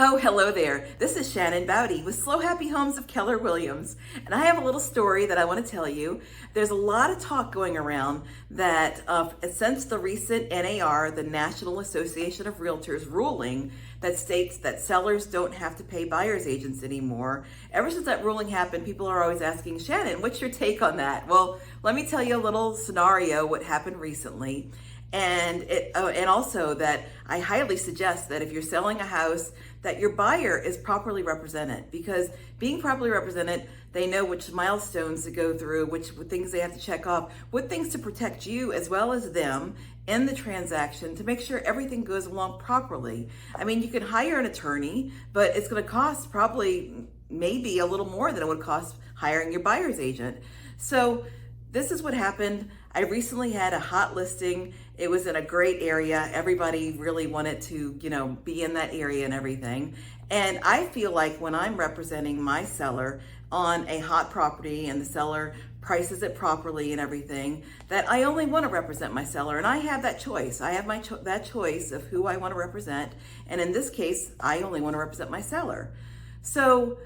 Oh, hello there. This is Shannon Bowdy with Slow Happy Homes of Keller Williams. And I have a little story that I want to tell you. There's a lot of talk going around that since the recent NAR, the National Association of Realtors ruling that states that sellers don't have to pay buyer's agents anymore, ever since that ruling happened, people are always asking, Shannon, what's your take on that? Well, let me tell you a little scenario, what happened recently. And also that I highly suggest that if you're selling a house, that your buyer is properly represented, because being properly represented, they know which milestones to go through, which things they have to check off, what things to protect you as well as them in the transaction to make sure everything goes along properly. I mean, you can hire an attorney, but it's going to cost probably maybe a little more than it would cost hiring your buyer's agent. So this is what happened. I recently had a hot listing. It was in a great area. Everybody really wanted to, be in that area and everything. And I feel like when I'm representing my seller on a hot property and the seller prices it properly and everything, that I only want to represent my seller, and I have that choice. I have that choice of who I want to represent. And in this case, I only want to represent my seller. So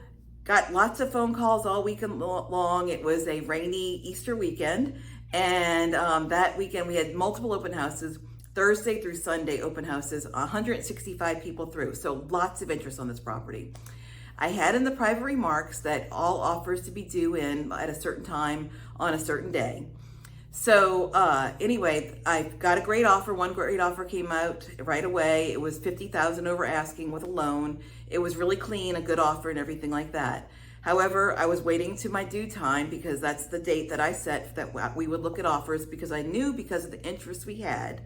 got lots of phone calls all weekend long. It was a rainy Easter weekend. And that weekend we had multiple open houses, Thursday through Sunday open houses, 165 people through. So lots of interest on this property. I had in the private remarks that all offers to be due in at a certain time on a certain day. So anyway, I got a great offer. One great offer came out right away. It was $50,000 over asking with a loan. It was really clean, a good offer and everything like that. However, I was waiting to my due time because that's the date that I set that we would look at offers, because I knew because of the interest we had,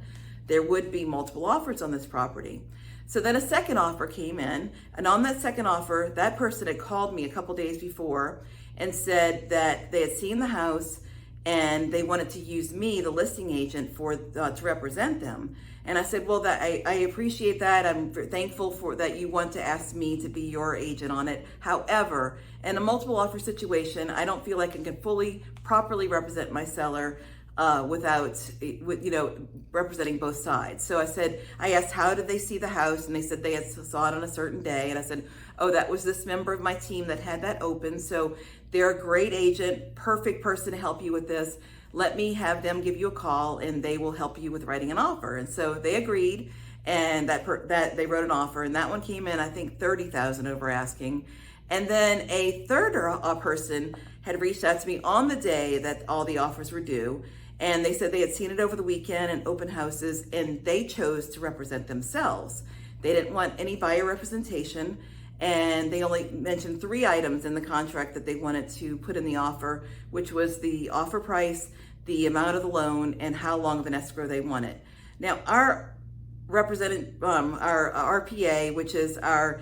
there would be multiple offers on this property. So then a second offer came in, and on that second offer, that person had called me a couple days before and said that they had seen the house and they wanted to use me, the listing agent, to represent them. And I said, well, that I appreciate that. I'm thankful for that you want to ask me to be your agent on it. However, in a multiple offer situation, I don't feel like I can properly represent my seller without representing both sides. So I asked, how did they see the house? And they said they saw it on a certain day. And I said, oh, that was this member of my team that had that open. So they're a great agent, perfect person to help you with this. Let me have them give you a call and they will help you with writing an offer. And so they agreed, and that they wrote an offer, and that one came in, I think, $30,000 over asking. And then a third person had reached out to me on the day that all the offers were due, and they said they had seen it over the weekend in open houses, and they chose to represent themselves. They didn't want any buyer representation, and they only mentioned 3 items in the contract that they wanted to put in the offer, which was the offer price, the amount of the loan, and how long of an escrow they wanted. Now, our RPA, which is our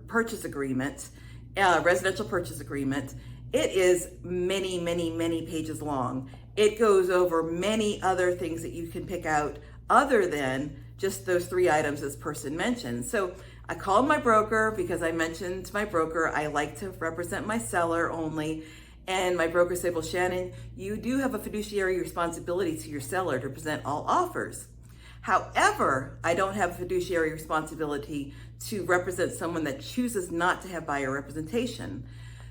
purchase agreement, residential purchase agreement, it is many, many, many pages long. It goes over many other things that you can pick out other than just those 3 items this person mentioned. So I called my broker because I mentioned to my broker I like to represent my seller only. And my broker said, well, Shannon, you do have a fiduciary responsibility to your seller to present all offers. However, I don't have a fiduciary responsibility to represent someone that chooses not to have buyer representation.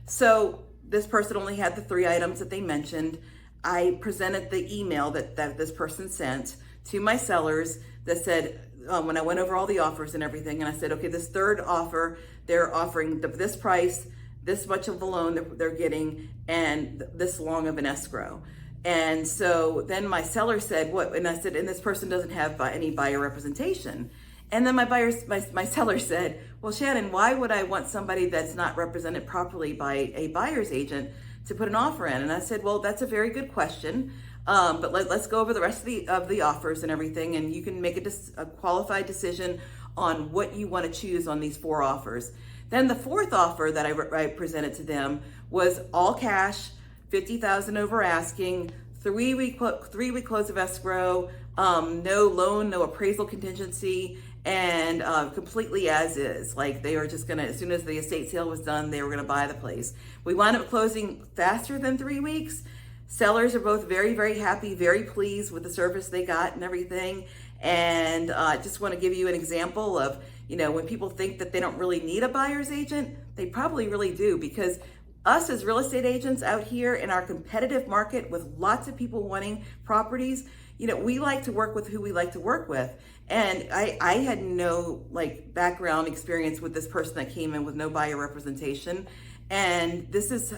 So this person only had the 3 items that they mentioned. I presented the email that this person sent to my sellers that said, when I went over all the offers and everything, and I said, okay, this third offer, they're offering this price, this much of the loan they're getting, and this long of an escrow. And so then my seller said, what? And I said, and this person doesn't have any buyer representation. And then my seller said, well, Shannon, why would I want somebody that's not represented properly by a buyer's agent to put an offer in? And I said, well, that's a very good question. But let's go over the rest of the offers and everything, and you can make a qualified decision on what you want to choose on these 4 offers. Then the 4th offer that I presented to them was all cash, $50,000 over asking, 3-week close of escrow, no loan, no appraisal contingency, and completely as is. Like, they were just gonna, as soon as the estate sale was done, they were gonna buy the place. We wound up closing faster than 3 weeks. Sellers are both very, very happy, very pleased with the service they got and everything. And I just want to give you an example of, when people think that they don't really need a buyer's agent, they probably really do, because us as real estate agents out here in our competitive market with lots of people wanting properties, we like to work with who we like to work with. And I had no background experience with this person that came in with no buyer representation. And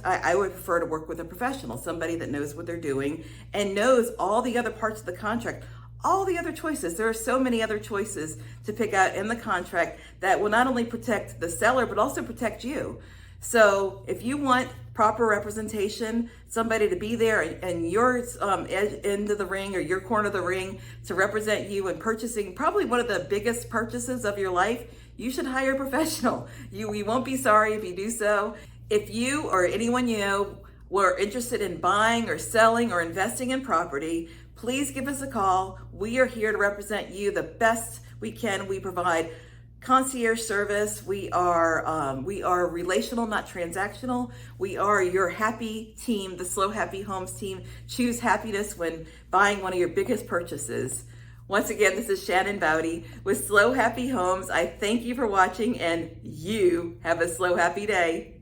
I would prefer to work with a professional, somebody that knows what they're doing and knows all the other parts of the contract, all the other choices. There are so many other choices to pick out in the contract that will not only protect the seller, but also protect you. So if you want proper representation, somebody to be there in your end of the ring or your corner of the ring to represent you in purchasing probably one of the biggest purchases of your life, you should hire a professional. You won't be sorry if you do so. If you or anyone you know were interested in buying or selling or investing in property, please give us a call. We are here to represent you the best we can. We provide concierge service. We are relational, not transactional. We are your happy team, the Slow Happy Homes team. Choose happiness when buying one of your biggest purchases. Once again, this is Shannon Bowdy with Slow Happy Homes. I thank you for watching, and you have a slow happy day.